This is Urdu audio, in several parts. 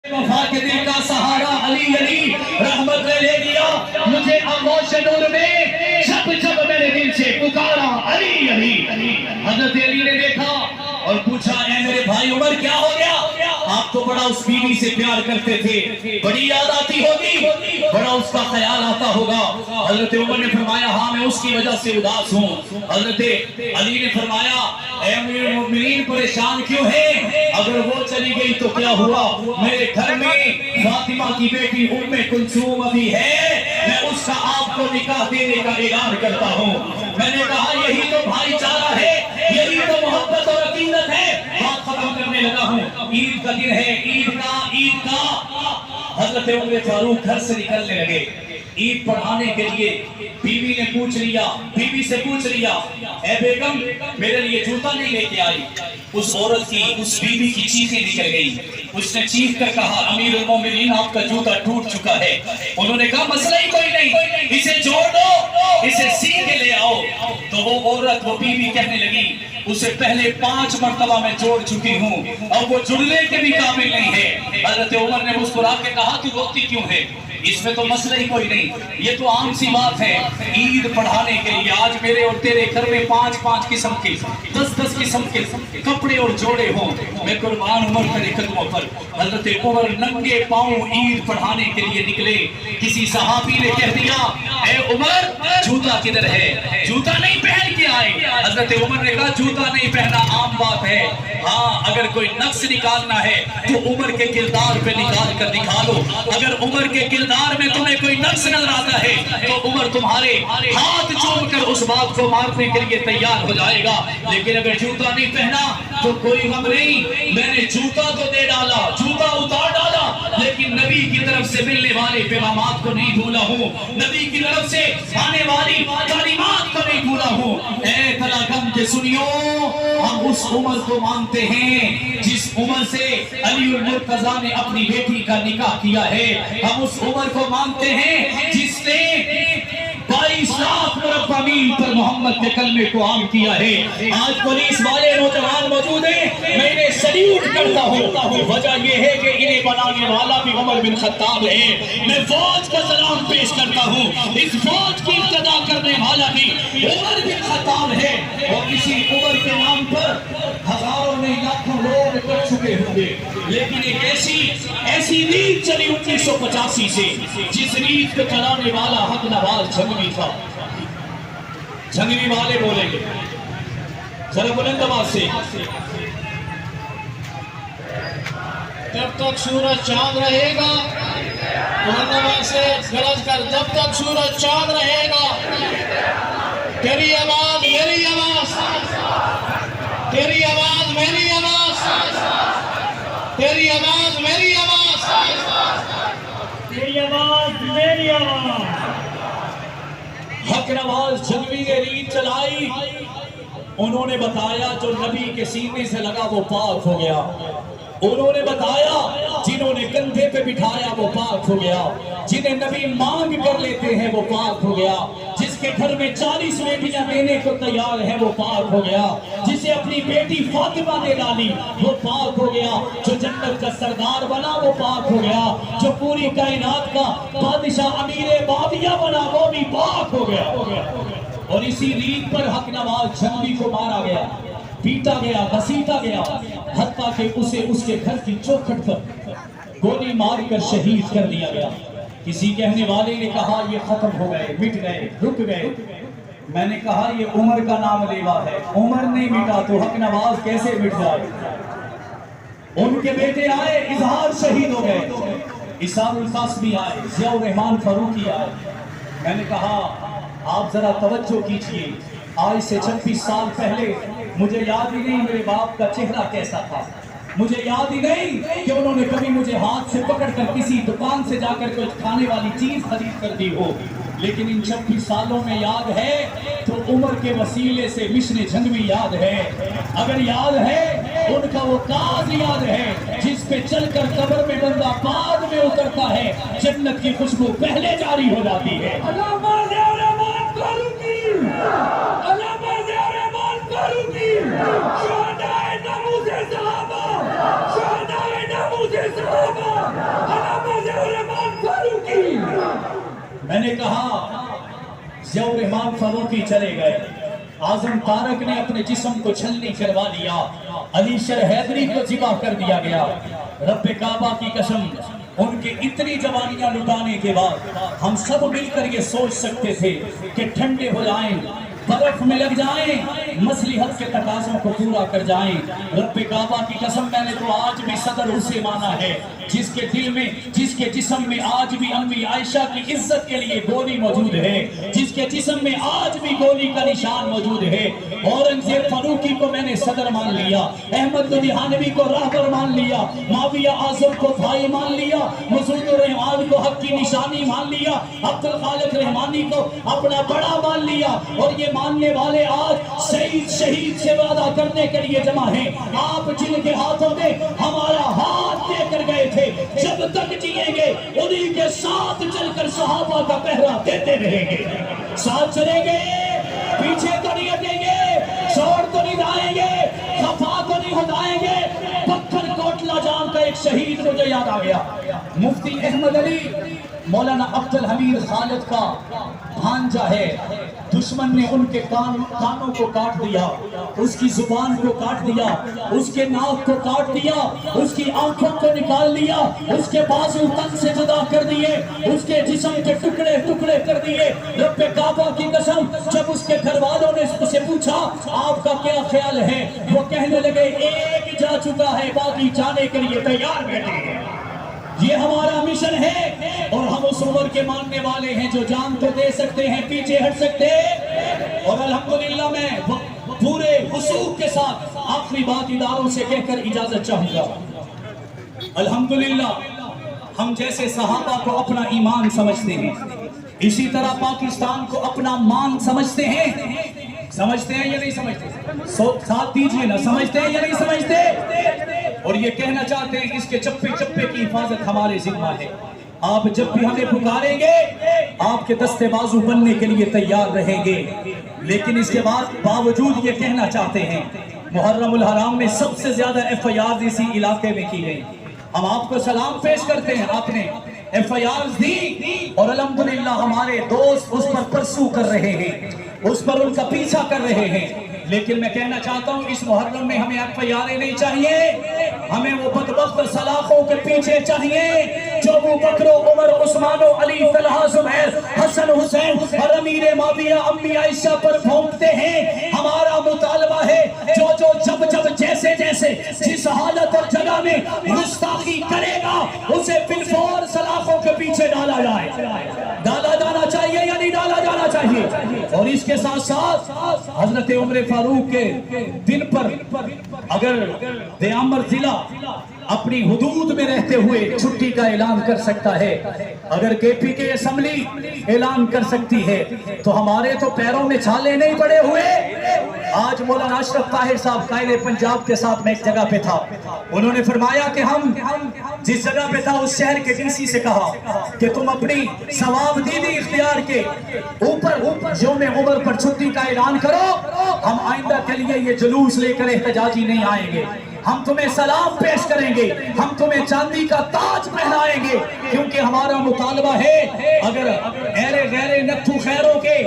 وفا کے دل کا سہارا علی علی رحمت نے لے لیا مجھے آغوش نور میں جب جب میرے دل سے پکارا علی علی حضرت علی نے دیکھا اور پوچھا اے میرے بھائی عمر کیا ہو گیا؟ آپ تو بڑا اس بیوی سے پیار کرتے تھے، بڑی یاد آتی ہوگی، بڑا اس کا خیال آتا ہوگا۔ حضرت عمر نے فرمایا ہاں میں اس کی وجہ سے اداس ہوں۔ حضرت علی نے فرمایا اے امیر المؤمنین پریشان کیوں ہیں؟ اگر وہ چلی گئی تو کیا ہوا؟ میرے گھر میں فاطمہ کی بیٹی ام کلثوم ابھی ہے، میں اس کا آپ کو نکاح دینے کا اعلان کرتا ہوں۔ میں نے کہا یہی تو بھائی چارہ ہے، یہی تو محبت اور عقیدت ہے۔ بات ختم کرنے لگا ہوں، عید کا دن ہے، عید کا حضرت عمر فاروق گھر سے نکلنے لگے عید پڑھانے کے لیے۔ بیوی سے پوچھ لیا اے بیگم میرے لیے جوتا نہیں لے کے آئی؟ اس عورت کی، اس بیوی کی چیخیں نکل گئی۔ اس نے چیخ کر کہا امیر المومنین آپ کا جوتا ٹوٹ چکا ہے۔ انہوں نے کہا مسئلہ ہی کوئی نہیں، اسے جوڑ دو، اسے سی کے لے آؤ۔ تو وہ عورت، وہ بیوی کہنے لگی اسے پہلے 5 مرتبہ میں جوڑ چکی ہوں اور وہ جڑنے کے بھی قابل نہیں ہے۔ حضرت عمر نے مسکرا کے کہا کہ روتی کیوں ہے؟ اس میں تو مسئلہ ہی کوئی نہیں، یہ تو عام سی بات ہے۔ عید پڑھانے کے لیے آج میرے اور تیرے گھر میں 5 قسم کے 10 قسم کے کپڑے اور جوڑے ہوں، میں قربان عمر تیرے قدموں پر۔ حضرت عمر ننگے پاؤں عید پڑھانے کے لیے نکلے۔ کسی صحابی نے کہہ دیا اے عمر جوتا کدھر ہے؟ جوتا نہیں پہن کے آئے۔ حضرت عمر نے کہا جوتا نہیں پہنا عام بات ہے، ہاں اگر کوئی نقص نکالنا ہے تو عمر کے کردار پہ نکال کر دکھا لو۔ اگر عمر کے کردار میں تمہیں کوئی نقص نظر آتا ہے تو عمر تمہارے ہاتھ چوم کر اس بات کو مارنے کے لیے تیار ہو جائے گا۔ لیکن اگر جوتا نہیں پہنا تو کوئی غم نہیں، میں نے جوتا تو دے ڈالا، جوتا اتار ڈالا، لیکن نبی کی طرف سے ملنے والے پیغامات کو نہیں بھولا ہوں، نبی کی طرف سے آنے والی تعلیمات کو نہیں بھولا ہوں۔ اے تلاغم کے سنیو، ہم اس عمر کو مانتے ہیں جس عمر سے علی المرتضیٰ نے اپنی بیٹی کا نکاح کیا ہے۔ ہم اس عمر کو مانتے ہیں جس نے 22 لاکھ مربع میل پر محمد کے کلمے کو عام کیا ہے۔ آج پولیس والے نوجوان موجود ہیں، میں انہیں سلیوٹ کرتا ہوں، وجہ یہ ہے کہ انہیں بنانے والا بھی عمر بن خطاب ہے۔ میں فوج کا سلام پیش کرتا ہوں، اس فوج کی ابتدا کرنے والا بھی عمر بن خطاب ہے، اور اسی عمر کے نام پر ہزاروں نے لاکھوں لوگ کر چکے ہوں گے۔ لیکن ایک ایسی ریت چلی 1985 سے جس ریت کو چلانے والا حق نواز جھنگوی تھا۔ جھنگوی والے بولیں گے ذرا بلند آواز سے، جب تک سورج چاند رہے گا، بلند آواز سے گرج کر، جب تک سورج چاند رہے گا، تیری آواز میری آواز، تیری آواز میری آواز، تیری آواز میری آواز، تیری آواز میری آواز۔ حق نواز جھنگوی نے ریت چلائی، انہوں نے بتایا جو نبی کے سینے سے لگا وہ پاک ہو گیا۔ انہوں نے بتایا جنہوں نے کندھے پہ بٹھایا وہ پاک ہو گیا، جنہیں نبی مانگ کر لیتے ہیں وہ پاک ہو گیا، جس کے گھر میں 40 بیٹیاں دینے کو تیار ہیں وہ پاک ہو گیا، جسے اپنی بیٹی فاطمہ نے ڈالی وہ پاک ہو گیا، جو جنت کا سردار بنا وہ پاک ہو گیا، جو پوری کائنات کا بادشاہ امیر بادیہ بنا وہ بھی پاک ہو گیا۔ اور اسی ریت پر حق نواز جھنگوی کو مارا گیا، پیٹا گیا، گھسیٹا گیا، حتیٰ کہ اسے اس کے گھر کی چوکھٹ پر گولی مار کر شہید کر دیا گیا۔ کسی کہنے والے نے کہا یہ ختم ہو گئے، مٹ گئے، رک گئے۔ میں نے کہا یہ عمر کا نام لیوا ہے، عمر نہیں مٹا تو حق نواز کیسے مٹ جائے؟ ان کے بیٹے آئے، اظہار شہید ہو گئے، اسحاق القاسمی آئے، ضیاء الرحمن فاروقی آئے۔ میں نے کہا آپ ذرا توجہ کیجئے، آج سے 26 سال پہلے مجھے یاد ہی نہیں میرے باپ کا چہرہ کیسا تھا، مجھے یاد ہی نہیں کہ انہوں نے کبھی مجھے ہاتھ سے پکڑ کر کسی دکان سے جا کر کچھ کھانے والی چیز خرید کر دی ہو، لیکن ان 26 سالوں میں یاد ہے تو عمر کے وسیلے سے مشن جھنگوی یاد ہے۔ اگر یاد ہے ان کا وہ کاغذ یاد ہے جس پہ چل کر قبر میں بندہ بعد میں اترتا ہے، جنت کی خوشبو پہلے جاری ہو جاتی ہے۔ علامہ ضیاء الرحمن فاروقی، علامہ ضیاء الرحمن فاروقی، شہدائے ناموس صحابہ، شہدائے ناموس صحابہ، میں نے کہا ضیاء الرحمان فاروقی چلے گئے، اعظم طارق نے اپنے جسم کو چھلنی کروا لیا، علی شر حیدری کو ذبح کر دیا گیا۔ رب کعبہ کی قسم، ان کے اتنی جوانیاں لٹانے کے بعد ہم سب مل کر یہ سوچ سکتے تھے کہ ٹھنڈے ہو جائیں، برف میں لگ جائیں، مصلحت کے تقاضوں کو پورا کر جائیں۔ رب کعبہ کی قسم، میں نے تو آج بھی صدر اسے مانا ہے جس کے دل میں، جس کے جسم میں آج بھی امی عائشہ کی عزت کے لیے گولی موجود ہے، جس کے جسم میں آج بھی گولی کا نشان موجود ہے۔ اورنگزیب فاروقی کو میں نے صدر مان لیا، احمد لدھیانوی کو راہبر مان لیا، معاویہ اعظم کو بھائی مان لیا، مسعود الرحمان کو حق کی نشانی مان لیا، عبدالخالق رحمانی کو اپنا بڑا مان لیا، اور یہ ماننے والے آج شہید سے وعدہ کرنے کے لیے جمع ہیں۔ آپ جن کے ہاتھوں میں ہمارا ہاتھ دے کر گئے تھے، جب تک جیئیں گے انہی کے ساتھ چل کر صحابہ کا پہرا دیتے رہیں گے، ساتھ چلیں گے، پیچھے تو نہیں ہٹیں گے، چھوڑ تو نہیں جائیں گے، خفا تو نہیں ہو جائیں گے۔ پتھر کوٹلہ جان کا ایک شہید مجھے یاد آ گیا، مفتی احمد علی مولانا عبدالحمید خالد کا بھانجا ہے، دشمن نے ان کے کانوں کو کاٹ دیا، اس کی زبان کو کاٹ دیا، اس کے ناک کو کاٹ دیا، اس کی آنکھوں کو نکال لیا، اس کے بازو تن سے جدا کر دیے، اس کے جسم کے ٹکڑے ٹکڑے کر دیے۔ رب کعبہ کی قسم، جب اس کے گھر والوں نے اسے پوچھا آپ کا کیا خیال ہے، وہ کہنے لگے ایک جا چکا ہے، باقی جانے کے لیے تیار بیٹھے ہیں۔ یہ ہمارا مشن ہے، اور ہم اس عمر کے ماننے والے ہیں جو جان تو دے سکتے ہیں، پیچھے ہٹ سکتے ہیں۔ اور الحمدللہ میں پورے وثوق کے ساتھ آخری بات اداروں سے کہہ کر اجازت چاہوں گا۔ الحمدللہ ہم جیسے صحابہ کو اپنا ایمان سمجھتے ہیں، اسی طرح پاکستان کو اپنا مان سمجھتے ہیں۔ سمجھتے ہیں یا نہیں سمجھتے؟ ساتھ دیجئے نا، سمجھتے ہیں یا نہیں سمجھتے؟ اور یہ کہنا چاہتے ہیں اس کے چپے چپے کی حفاظت ہمارے ذمہ ہے۔ آپ جب بھی ہمیں پکاریں گے، آپ کے دستے بازو بننے کے لیے تیار رہیں گے، لیکن اس کے بعد باوجود یہ کہنا چاہتے ہیں محرم الحرام میں سب سے زیادہ FIR اسی علاقے میں کی گئی۔ ہم آپ کو سلام پیش کرتے ہیں، آپ نے FIR دی، اور الحمدللہ ہمارے دوست اس پر پرسو کر رہے ہیں، اس پر ان کا پیچھا کر رہے ہیں، لیکن میں کہنا چاہتا ہوں اس محرم میں ہمیں FIR نہیں چاہیے، ہمیں وہ بدبخت سلاخوں کے پیچھے چاہیے جو ابو بکر و عمر عثمان و علی طلحہ زبیر حسن حسین اور امیر معاویہ امی عائشہ پر بھونکتے ہیں۔ ہمارا مطالبہ ہے جو جب جیسے جس حالت اور جگہ میں گستاخی کرے گا اسے بالفور سلاخوں کے پیچھے ڈالا جائے۔ ڈالا جانا چاہیے یا نہیں ڈالا جانا چاہیے؟ اور اس کے ساتھ ساتھ حضرت عمر فاروق کے دن پر اگر دیامر ضلع اپنی حدود میں رہتے ہوئے چھٹی کا اعلان کر سکتا ہے، اگر KPK اسمبلی اعلان کر سکتی ہے، تو ہمارے تو پیروں میں چھالے نہیں پڑے ہوئے۔ آج مولانا اشرف طاہر صاحب قائد پنجاب کے ساتھ میں ایک جگہ پہ تھا، انہوں نے فرمایا کہ ہم جس جگہ پہ تھا اس شہر کے DC سے کہا کہ تم اپنی ثواب دیدی اختیار کے اوپر یوم عمر پر چھٹی کا اعلان کرو، ہم آئندہ کے لیے یہ جلوس لے کر احتجاجی نہیں آئیں گے، ہم تمہیں سلام پیش کریں گے، ہم تمہیں چاندی کا تاج پہنائیں گے، کیونکہ ہمارا مطالبہ ہے اگر غیر نتھو خیروں کے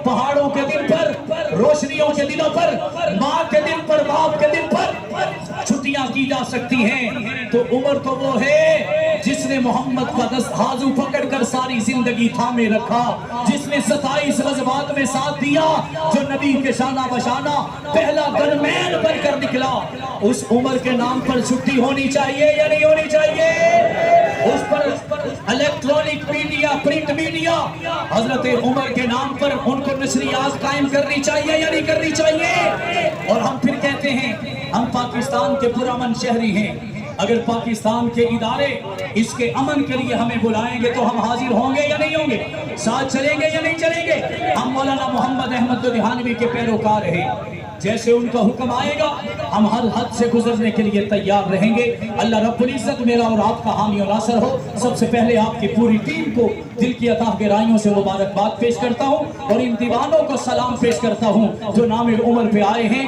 پہاڑوں کے دن پر، روشنیوں کے دنوں پر، ماں کے دن پر، باپ کے دن پر چھٹیاں کی جا سکتی ہیں، تو عمر تو وہ ہے جس نے محمد کا ہاتھوں پکڑ کر ساری زندگی تھامے رکھا، جس نے 27 غزوات میں ساتھ دیا، جو نبی کے شانہ بشانہ پہلا گن مین بن کر نکلا۔ اس عمر کے نام پر چھٹی ہونی چاہیے یا نہیں ہونی چاہیے؟ اس پر الیکٹرونک میڈیا، پرنٹ میڈیا حضرت عمر کے نام پر ان کو نشریات قائم کرنی چاہیے یا نہیں کرنی چاہیے؟ اور ہم پھر کہتے ہیں ہم پاکستان کے پرامن شہری ہیں، اگر پاکستان کے ادارے اس کے امن کے لیے ہمیں بلائیں گے تو ہم حاضر ہوں گے یا نہیں ہوں گے؟ ساتھ چلیں گے یا نہیں چلیں گے؟ ہم مولانا محمد احمد لدھیانوی کے پیروکار ہیں، جیسے ان کا حکم آئے گا ہم ہر حد سے گزرنے کے لیے تیار رہیں گے۔ اللہ رب العزت میرا اور آپ کا حامی و ناصر ہو۔ سب سے پہلے آپ کی پوری ٹیم کو دل کی عطا گرائیوں سے مبارکباد پیش کرتا ہوں، اور ان دیوانوں کو سلام پیش کرتا ہوں جو نام عمر پہ آئے ہیں۔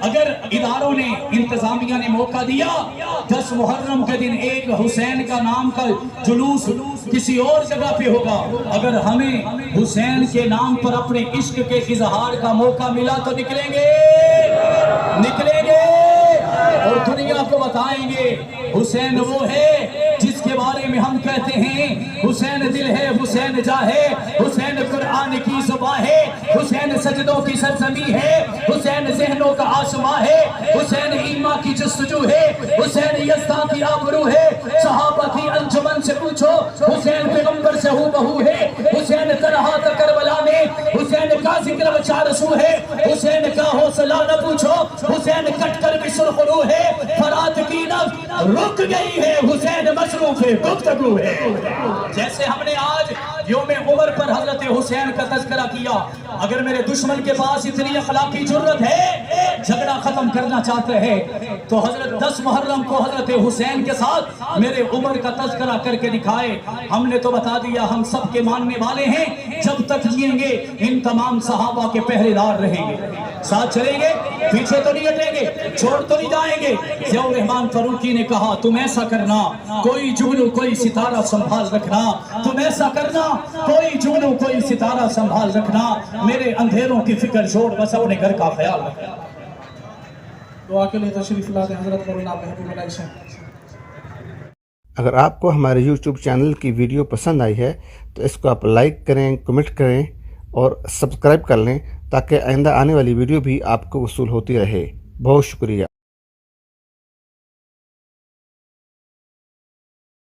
اگر اداروں نے انتظامیہ نے موقع دیا 10 محرم کے دن ایک حسین کا نام کا جلوس کسی اور جگہ پہ ہوگا، اگر ہمیں حسین کے نام پر اپنے عشق کے اظہار کا موقع ملا تو نکلیں گے اور دنیا کو بتائیں گے حسین وہ ہے جس کے بارے میں ہم کہتے ہیں حسین دل ہے، حسین جاں ہے، حسین قرآن کی زباں ہے، حسین سجدوں کی سرزمین ہے، حسین ذہنوں کا آسماں ہے، حسین ایمان کی جستجو ہے، حسین یزداں کی آبرو ہے، صحابہ کی انجمن سے پوچھو حسین پیغمبر سے ہو بہو ہے، حسین طلحہ کا کربلا میں حسین کا ذکر بچا رسو ہے، حسین کا حوصلہ نہ پوچھو حسین کٹ کر بھی سرخرو ہے، فرات کی نفس رک گئی ہے، حسین مصروف ہے، گفتگو ہے۔ جیسے ہم نے آج یوم عمر پر حضرت حسین کا تذکرہ کیا، اگر میرے دشمن کے پاس اتنی اخلاقی جرت ہے جھگڑا ختم کرنا چاہتے ہیں تو حضرت 10 محرم کو حضرت حسین کے ساتھ میرے عمر کا تذکرہ کر کے دکھائے۔ ہم نے تو بتا دیا ہم سب کے ماننے والے ہیں، جب تک جئیں گے ان تمام صحابہ کے پہرے دار رہیں گے، ساتھ چلیں گے، پیچھے تو نہیں ہٹیں گے، چھوڑ تو نہیں جائیں گے۔ ضیاء الرحمن فاروقی نے کہا تم ایسا کرنا کوئی جگنو کوئی ستارہ سنبھال رکھنا، تم ایسا کرنا کوئی جگنو کوئی ستارہ سنبھال رکھنا، میرے اندھیروں کی فکر چھوڑ بس اپنے گھر کا خیال رکھنا۔ دعا کے لیے تشریف لاتے ہیں حضرت مولانا محبوب اللہ صاحب۔ اگر آپ کو ہمارے YouTube چینل کی ویڈیو پسند آئی ہے تو اس کو آپ لائک کریں، کمنٹ کریں اور سبسکرائب کر لیں تاکہ آئندہ آنے والی ویڈیو بھی آپ کو وصول ہوتی رہے۔ بہت شکریہ۔